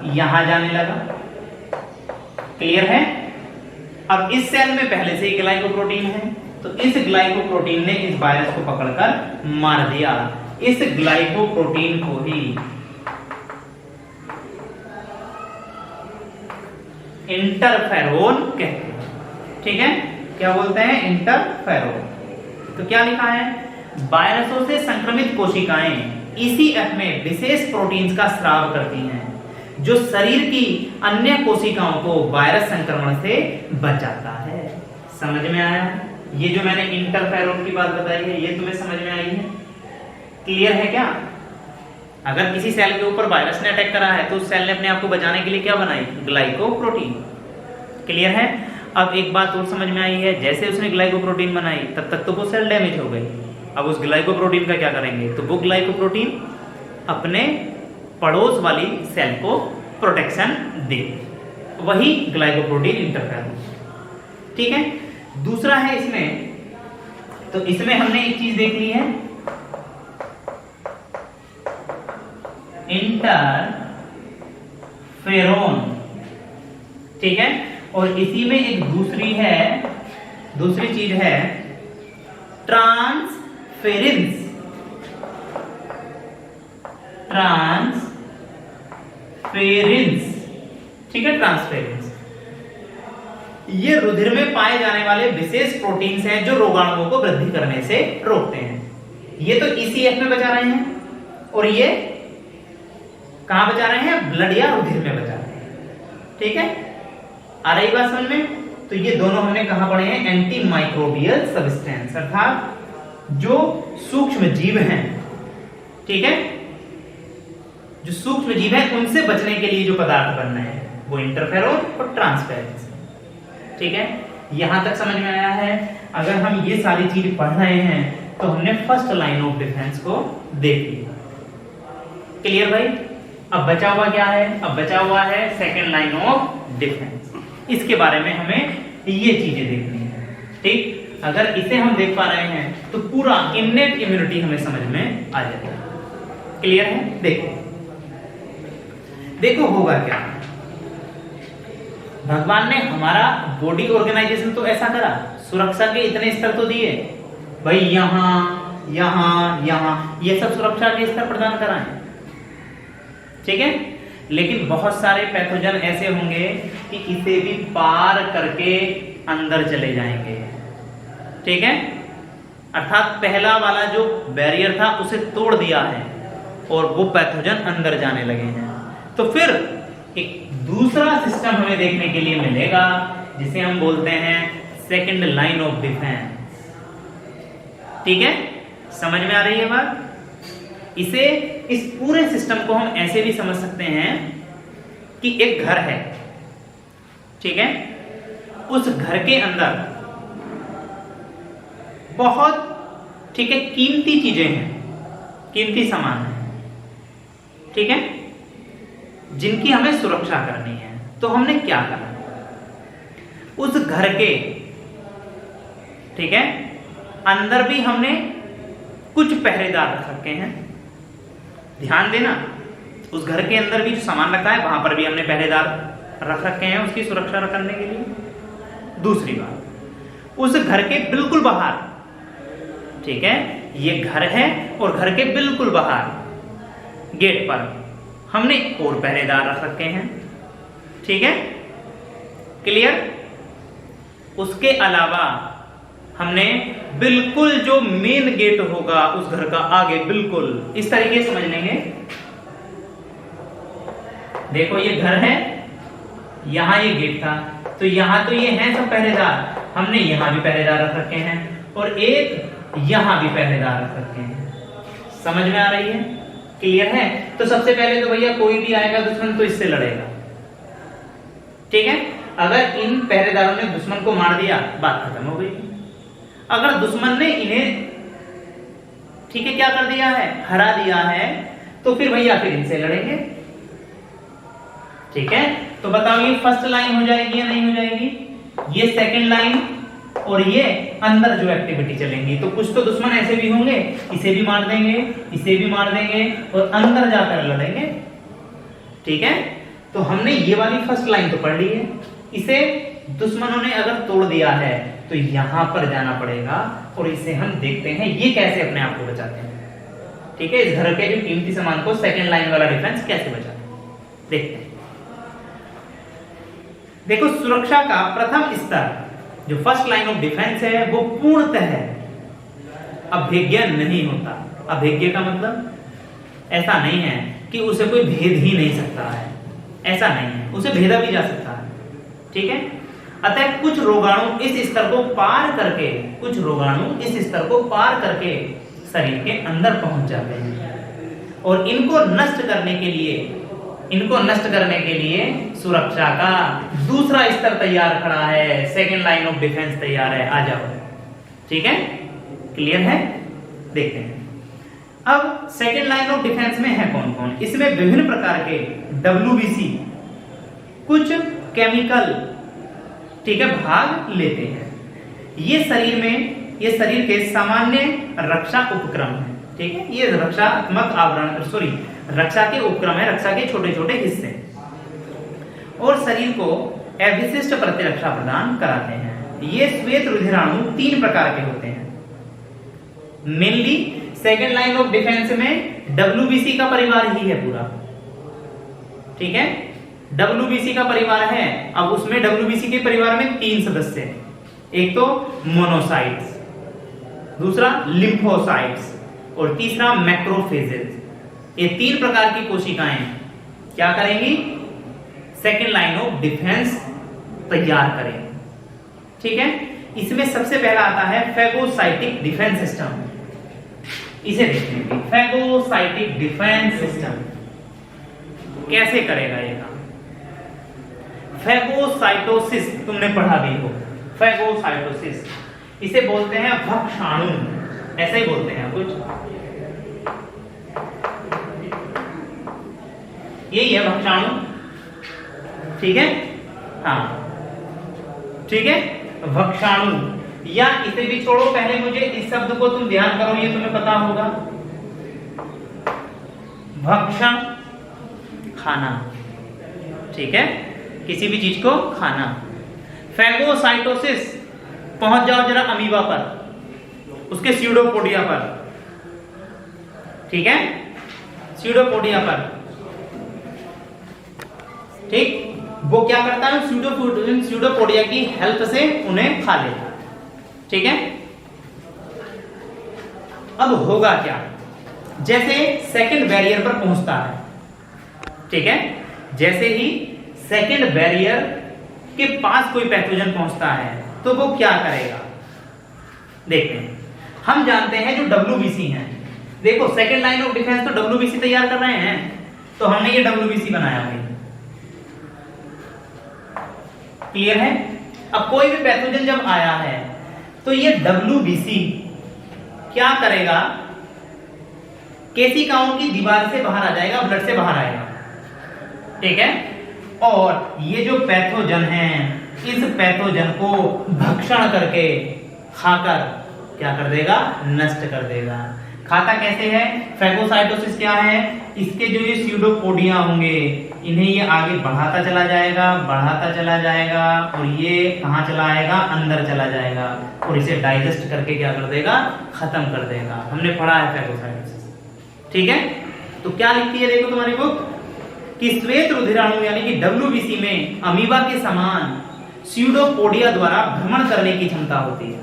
यहां जाने लगा। क्लियर है? अब इस सेल में पहले से ही ग्लाइकोप्रोटीन है, तो इस ग्लाइकोप्रोटीन ने इस वायरस को पकड़कर मार दिया। इस ग्लाइकोप्रोटीन को ही इंटरफेरोन कहते हैं। ठीक है, क्या बोलते हैं? इंटरफेरोन। तो क्या लिखा है? वायरसों से संक्रमित कोशिकाएं ईसीएफ में विशेष प्रोटीन्स का स्राव करती हैं जो शरीर की अन्य कोशिकाओं को वायरस संक्रमण से बचाता है। समझ में आया? ये जो मैंने इंटरफेरोन की बात बताई है, ये तुम्हें समझ में आई है? क्लियर है क्या? अगर किसी सेल के ऊपर वायरस ने अटैक करा है तो उस सेल ने अपने आप को बचाने के लिए क्या बनाई? ग्लाइकोप्रोटीन। क्लियर है? अब एक बात और समझ में आई है, जैसे उसने ग्लाइकोप्रोटीन बनाई तब तक तो वो सेल डैमेज हो गई। अब उस ग्लाइकोप्रोटीन का क्या करेंगे? तो वो ग्लाइकोप्रोटीन अपने पड़ोस वाली सेल को प्रोटेक्शन दे, वही ग्लाइकोप्रोटीन इंटरफेरोन। ठीक है, दूसरा है इसमें, तो इसमें हमने एक चीज देख ली है, इंटरफेरोन। ठीक है, और इसी में एक दूसरी चीज है ट्रांसफेरेंस। ठीक है, ट्रांसफेरेंस। ये रुधिर में पाए जाने वाले विशेष प्रोटीन्स हैं जो रोगाणुओं को वृद्धि करने से रोकते हैं। ये तो ईसीएफ में बचा रहे हैं, और ये कहां बचा रहे हैं? ब्लड या रुधिर में बचा रहे हैं। ठीक है, आ रही बात समझ में? तो ये दोनों हमने कहां पढ़े हैं? एंटी माइक्रोबियल सब्सटेंस, अर्थात जो सूक्ष्म जीव हैं। ठीक है, जो सूक्ष्म जीव हैं उनसे बचने के लिए जो पदार्थ बन रहे हैं वो इंटरफेरोन और ट्रांसफेरेंस। ठीक है, यहां तक समझ में आया है? अगर हम ये सारी चीज पढ़ रहे हैं तो हमने फर्स्ट लाइन ऑफ डिफेंस को देख लिया। क्लियर भाई? अब बचा हुआ क्या है? अब बचा हुआ है सेकेंड लाइन ऑफ डिफेंस। इसके बारे में हमें ये चीजें देखनी है। ठीक, अगर इसे हम देख पा रहे हैं तो पूरा इननेट इम्यूनिटी हमें समझ में आ जाएगा। क्लियर है? देखो होगा क्या, भगवान ने हमारा बॉडी ऑर्गेनाइजेशन तो ऐसा करा, सुरक्षा के इतने स्तर तो दिए भाई, यहां यहां यहां ये सब सुरक्षा के स्तर प्रदान कराएं। ठीक है, लेकिन बहुत सारे पैथोजन ऐसे होंगे कि इसे भी पार करके अंदर चले जाएंगे। ठीक है, अर्थात पहला वाला जो बैरियर था उसे तोड़ दिया है और वो पैथोजन अंदर जाने लगे हैं। तो फिर एक दूसरा सिस्टम हमें देखने के लिए मिलेगा जिसे हम बोलते हैं सेकंड लाइन ऑफ डिफेंस। ठीक है, समझ में आ रही है बात? इसे, इस पूरे सिस्टम को हम ऐसे भी समझ सकते हैं कि एक घर है। ठीक है, उस घर के अंदर बहुत, ठीक है, कीमती चीजें हैं, कीमती सामान है। ठीक है, जिनकी हमें सुरक्षा करनी है। तो हमने क्या करा? उस घर के, ठीक है, अंदर भी हमने कुछ पहरेदार रख रखे हैं। ध्यान देना, उस घर के अंदर भी जो सामान रखा है वहां पर भी हमने पहरेदार रख रखे हैं उसकी सुरक्षा करने के लिए। दूसरी बात, उस घर के बिल्कुल बाहर, ठीक है, ये घर है और घर के बिल्कुल बाहर गेट पर हमने और पहरेदार रख रखे हैं। ठीक है, क्लियर? उसके अलावा हमने बिल्कुल जो मेन गेट होगा उस घर का आगे, बिल्कुल इस तरीके से समझ लेंगे। देखो ये घर है, यहां ये गेट था, तो यहां तो ये हैं सब पहरेदार, हमने यहां भी पहरेदार रख रखे हैं और एक यहां भी पहरेदार रख रखे हैं। समझ में आ रही है? क्लियर है? तो सबसे पहले तो भैया कोई भी आएगा दुश्मन तो इससे लड़ेगा। ठीक है, अगर इन पहरेदारों ने दुश्मन को मार दिया बात खत्म हो गई। अगर दुश्मन ने इन्हें, ठीक है, क्या कर दिया है? हरा दिया है, तो फिर भैया फिर इनसे लड़ेंगे। ठीक है, तो बताओ ये फर्स्ट लाइन हो जाएगी या नहीं हो जाएगी? ये सेकंड लाइन और ये अंदर जो एक्टिविटी चलेंगी, तो कुछ तो दुश्मन ऐसे भी होंगे, इसे भी मार देंगे, इसे भी मार देंगे और अंदर जाकर लड़ेंगे। ठीक है, तो हमने ये वाली फर्स्ट लाइन तो पढ़ ली है, इसे दुश्मनों ने अगर तोड़ दिया है तो यहां पर जाना पड़ेगा और इसे हम देखते हैं ये कैसे अपने आप को बचाते हैं। ठीक है, इस घर के जो कीमती सामान को सेकंड लाइन वाला डिफेंस कैसे बचाते हैं देखते हैं। देखो, सुरक्षा का प्रथम स्तर जो फर्स्ट लाइन ऑफ डिफेंस है वो पूर्णतः अभिज्ञ नहीं होता। अभिज्ञ का मतलब ऐसा नहीं है कि उसे कोई भेद ही नहीं सकता है, ऐसा नहीं है, उसे भेदा भी जा सकता है। ठीक है, अतः कुछ रोगाणु इस स्तर को पार करके शरीर के अंदर पहुंच जाते हैं और इनको नष्ट करने के लिए सुरक्षा का दूसरा स्तर तैयार खड़ा है, सेकंड लाइन ऑफ डिफेंस तैयार है। आ जाओ, ठीक है, क्लियर है, देखते हैं। अब सेकंड लाइन ऑफ डिफेंस में है कौन कौन? इसमें विभिन्न प्रकार के WBC कुछ केमिकल, ठीक है, भाग लेते हैं। ये शरीर के सामान्य रक्षा उपक्रम है। ठीक है, ये रक्षात्मक आवरण रक्षा के उपक्रम है, रक्षा के छोटे छोटे हिस्से और शरीर को अविशिष्ट प्रतिरक्षा प्रदान कराते हैं। ये श्वेत रुधिराणु 3 प्रकार के होते हैं। Mainly second line of defence में WBC का परिवार ही है पूरा। ठीक है, WBC का परिवार है। अब उसमें WBC के परिवार में 3 सदस्य हैं। एक तो मोनोसाइट्स, दूसरा लिम्फोसाइट्स और तीसरा मैक्रोफेजेस। ये 3 प्रकार की कोशिकाएं क्या करेंगी? सेकेंड लाइन ऑफ डिफेंस तैयार करेंगे। ठीक है, इसमें सबसे पहला आता है फैगोसाइटिक डिफेंस सिस्टम। इसे देखेंगे, फैगोसाइटिक डिफेंस सिस्टम कैसे करेगा ये काम। फैगोसाइटोसिस तुमने पढ़ा भी हो, फैगोसाइटोसिस इसे बोलते हैं भक्षाणु, ऐसे ही बोलते हैं कुछ, यही है भक्षाणु। ठीक है, हाँ ठीक है, भक्षाणु। या इसे भी छोड़ो, पहले मुझे इस शब्द को तुम ध्यान करो, ये तुम्हें पता होगा। भक्षण, खाना। ठीक है, किसी भी चीज को खाना। फैगोसाइटोसिस, पहुंच जाओ जरा अमीबा पर, उसके स्यूडोपोडिया पर। ठीक है, स्यूडोपोडिया पर। ठीक, वो क्या करता है? स्यूडोपोडिया की हेल्प से उन्हें खा लेता है। ठीक है, अब होगा क्या? जैसे सेकंड बैरियर पर पहुंचता है, ठीक है, जैसे ही सेकंड बैरियर के पास कोई पैथोजन पहुंचता है तो वो क्या करेगा देखते हैं। हम जानते हैं जो WBC है, देखो सेकंड लाइन ऑफ डिफेंस तो WBC तैयार कर रहे हैं, तो हमने ये WBC बनाया है। क्लियर है? अब कोई भी पैथोजन जब आया है तो ये WBC क्या करेगा? केशिकाओं की दीवार से बाहर आ जाएगा, ब्लड से बाहर आएगा। ठीक है, और ये जो पैथोजन है, इस पैथोजन को भक्षण करके, खाकर क्या कर देगा? नष्ट कर देगा। खाता कैसे है? फैगोसाइटोसिस क्या है? इसके जो ये स्यूडोपोडिया होंगे, इन्हें ये आगे बढ़ाता चला जाएगा और ये कहां चला आएगा? अंदर चला जाएगा और इसे डाइजेस्ट करके क्या कर देगा? खत्म कर देगा। हमने पढ़ा है फैगोसाइटोसिस। ठीक है, तो क्या लिखती है देखो तुम्हारी बुक कि श्वेत रुधिराणु यानी कि WBC में अमीबा के समान स्यूडोपोडिया द्वारा भ्रमण करने की क्षमता होती है।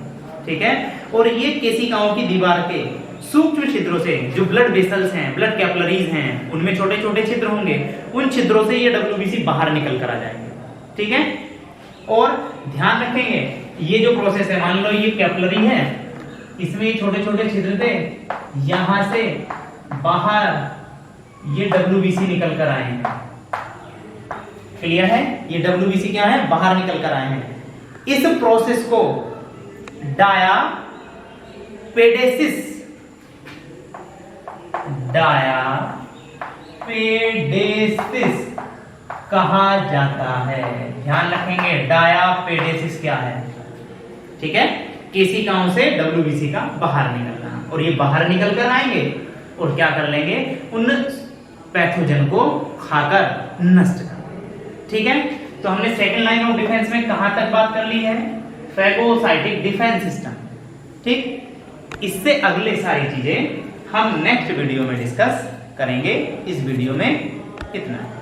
ठीक है, और ये केशिकाओं की दीवार के सूक्ष्म छिद्रों से, जो ब्लड वेसल्स हैं, ब्लड कैपिलरीज हैं, उनमें छोटे छोटे छिद्र होंगे, उन छिद्रों से ये WBC बाहर निकल कर आ जाएंगे। ठीक है, और ध्यान रखेंगे ये जो प्रोसेस है, मान लो ये कैपिलरी है, इसमें छोटे छोटे छिद्र थे, यहां से बाहर ये WBC निकल कर आए हैं। क्लियर है? ये WBC क्या है? बाहर निकल कर आए हैं। इस प्रोसेस को डायापेडेसिस कहा जाता है। ध्यान रखेंगे, डायापेडेसिस क्या है? ठीक है, केशिकाओं से WBC का बाहर निकलना, और ये बाहर निकल कर आएंगे और क्या कर लेंगे? उन पैथोजन को खाकर नष्ट कर देंगे। ठीक है, तो हमने सेकंड लाइन ऑफ डिफेंस में कहां तक बात कर ली है? Phagocytic defence system. ठीक, इससे अगले सारी चीजें हम नेक्स्ट वीडियो में डिस्कस करेंगे। इस वीडियो में इतना है।